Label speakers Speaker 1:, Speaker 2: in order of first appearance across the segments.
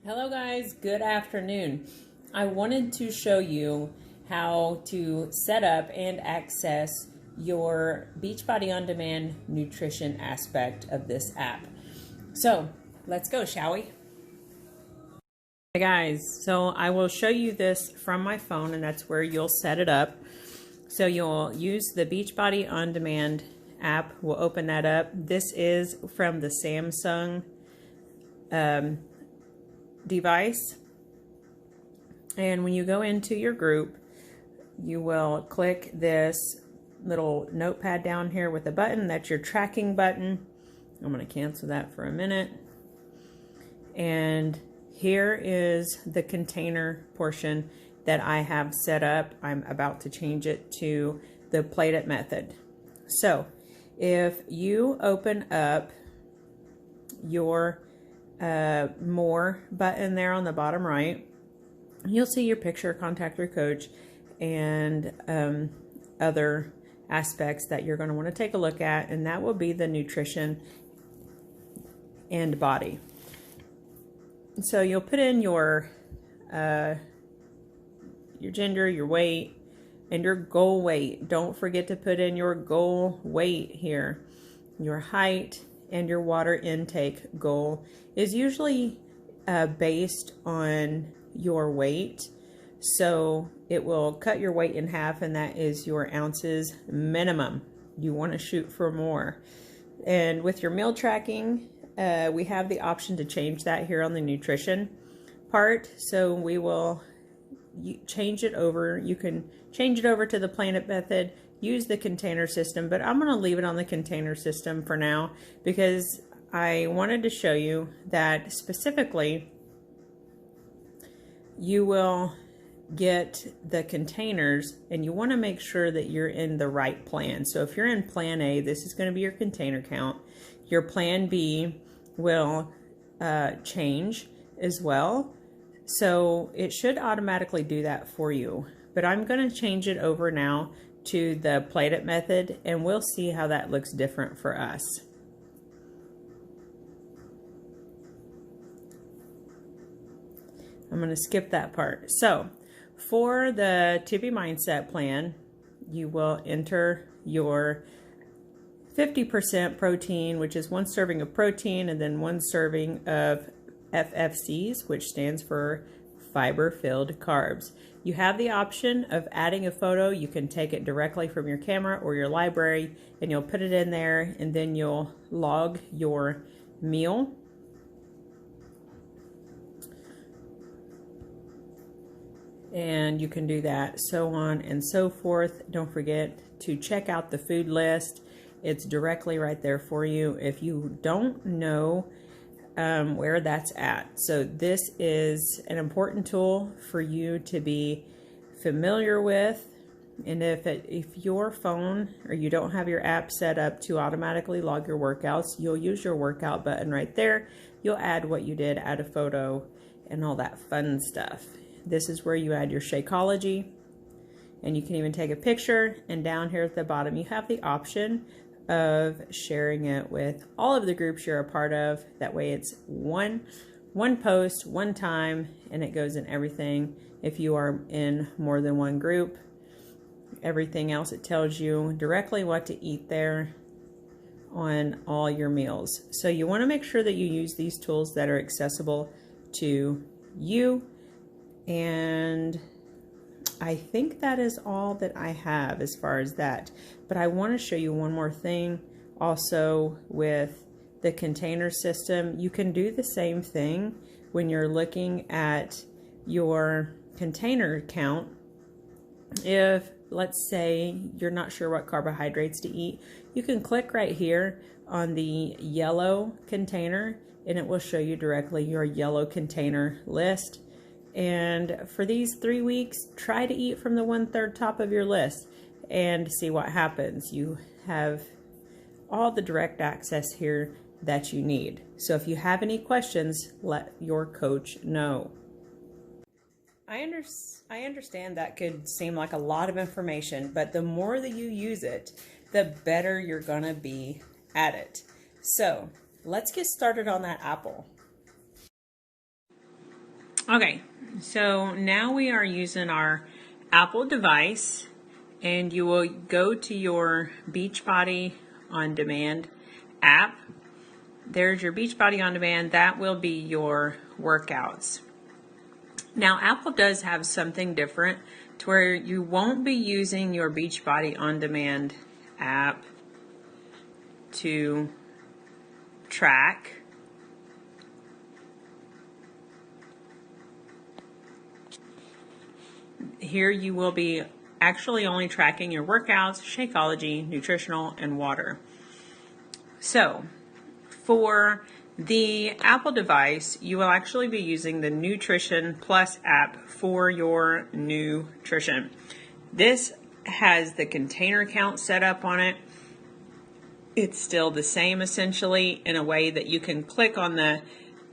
Speaker 1: Hello guys, good afternoon. I wanted to show you how to set up and access your Beachbody On Demand nutrition aspect of this app. So let's go, shall we? Hey guys, so I will show you this from my phone, and that's where you'll set it up. So you'll use the Beachbody On Demand app. We'll open that up. This is from the Samsung device. And when you go into your group, you will click this little notepad down here with a button. That's your tracking button. I'm going to cancel that for a minute. And here is the container portion that I have set up. I'm about to change it to the Plate It method. So if you open up your more button there on the bottom right, you'll see your picture, contact your coach, and other aspects that you're going to want to take a look at, and that will be the nutrition and body. So you'll put in your gender, your weight, and your goal weight. Don't forget to put in your goal weight here. Your height and your water intake goal is usually based on your weight. So it will cut your weight in half, and that is your ounces minimum. You want to shoot for more. And with your meal tracking, we have the option to change that here on the nutrition part. So we will change it over. You can change it over to the Plate It method, use the container system, but I'm going to leave it on the container system for now because I wanted to show you that specifically you will get the containers, and you want to make sure that you're in the right plan. So if you're in plan A, this is going to be your container count. Your plan B will change as well. So it should automatically do that for you. But I'm going to change it over now to the Plate It method, and we'll see how that looks different for us. I'm going to skip that part. So for the To Be Mindset plan, you will enter your 50% protein, which is 1 serving of protein, and then 1 serving of FFCs, which stands for fiber-filled carbs. You have the option of adding a photo. You can take it directly from your camera or your library, and you'll put it in there, and then you'll log your meal. And you can do that, so on and so forth. Don't forget to check out the food list. It's directly right there for you if you don't know where that's at. So this is an important tool for you to be familiar with. And if your phone or you don't have your app set up to automatically log your workouts, you'll use your workout button right there. You'll add what you did, add a photo, and all that fun stuff. This is where you add your Shakeology, and you can even take a picture. And down here at the bottom, you have the option of sharing it with all of the groups you're a part of. That way it's one post, one time, and it goes in everything. If you are in more than one group, everything else, it tells you directly what to eat there on all your meals. So you want to make sure that you use these tools that are accessible to you. And I think that is all that I have as far as that. But I want to show you one more thing also with the container system. You can do the same thing when you're looking at your container count. If, let's say, you're not sure what carbohydrates to eat, you can click right here on the yellow container, and it will show you directly your yellow container list. And for these 3 weeks, try to eat from the 1/3 top of your list and see what happens. You have all the direct access here that you need. So if you have any questions, let your coach know. I understand that could seem like a lot of information, but the more that you use it, the better you're gonna be at it. So let's get started on that apple. Okay, so now we are using our Apple device, and you will go to your Beachbody On Demand app. There's your Beachbody On Demand. That will be your workouts. Now, Apple does have something different to where you won't be using your Beachbody On Demand app to track. Here you will be actually only tracking your workouts, Shakeology, nutritional, and water. So for the Apple device, you will actually be using the Nutrition Plus app for your nutrition. This has the container count set up on it. It's still the same essentially in a way that you can click on the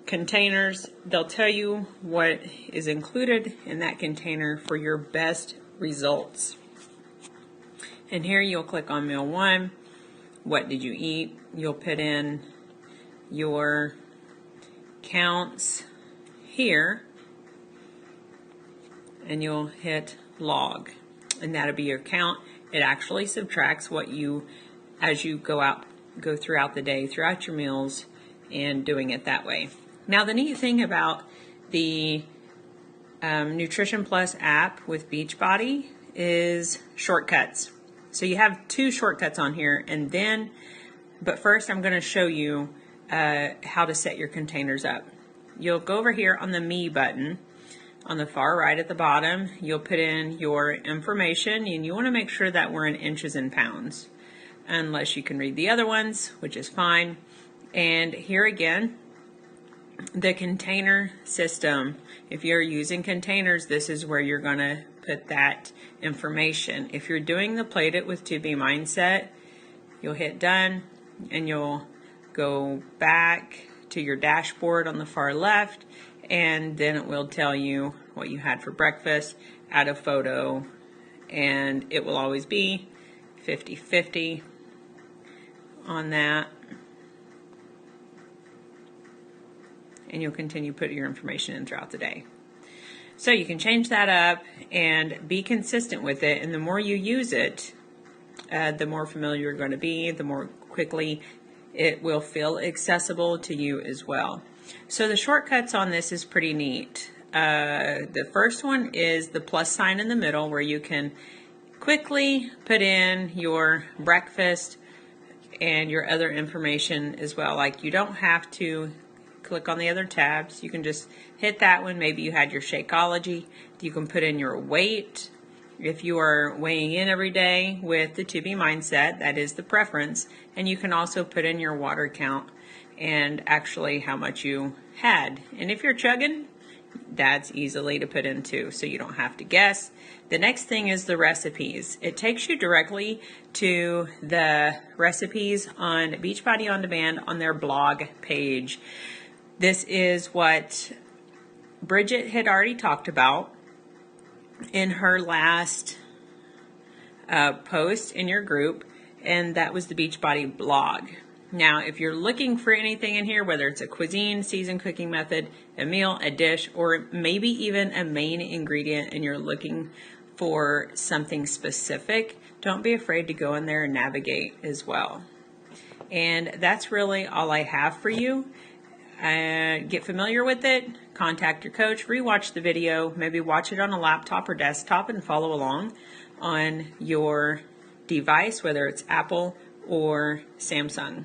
Speaker 1: containers. They'll tell you what is included in that container for your best results. And here you'll click on meal 1. What did you eat? You'll put in your counts here and you'll hit log, and that'll be your count. It actually subtracts what you, as you go throughout the day, throughout your meals, and doing it that way. Now, the neat thing about the Nutrition Plus app with Beachbody is shortcuts. So you have 2 shortcuts on here, but first I'm going to show you how to set your containers up. You'll go over here on the Me button on the far right at the bottom. You'll put in your information, and you want to make sure that we're in inches and pounds, unless you can read the other ones, which is fine. And here again, the container system. If you're using containers, this is where you're going to put that information. If you're doing the Plate It with 2B mindset, you'll hit done, and you'll go back to your dashboard on the far left, and then it will tell you what you had for breakfast, add a photo, and it will always be 50-50 on that. And you'll continue to put your information in throughout the day. So you can change that up and be consistent with it, and the more you use it, the more familiar you're going to be, the more quickly it will feel accessible to you as well. So the shortcuts on this is pretty neat. The first one is the plus sign in the middle, where you can quickly put in your breakfast and your other information as well. Like, you don't have to click on the other tabs. You can just hit that one. Maybe you had your Shakeology. You can put in your weight. If you are weighing in every day with the 2B mindset, that is the preference. And you can also put in your water count and actually how much you had. And if you're chugging, that's easily to put in too, so you don't have to guess. The next thing is the recipes. It takes you directly to the recipes on Beachbody On Demand on their blog page. This is what Bridget had already talked about in her last post in your group, and that was the Beachbody blog. Now, if you're looking for anything in here, whether it's a cuisine, seasoned cooking method, a meal, a dish, or maybe even a main ingredient, and you're looking for something specific, don't be afraid to go in there and navigate as well. And that's really all I have for you. Get familiar with it, contact your coach, rewatch the video, maybe watch it on a laptop or desktop and follow along on your device, whether it's Apple or Samsung.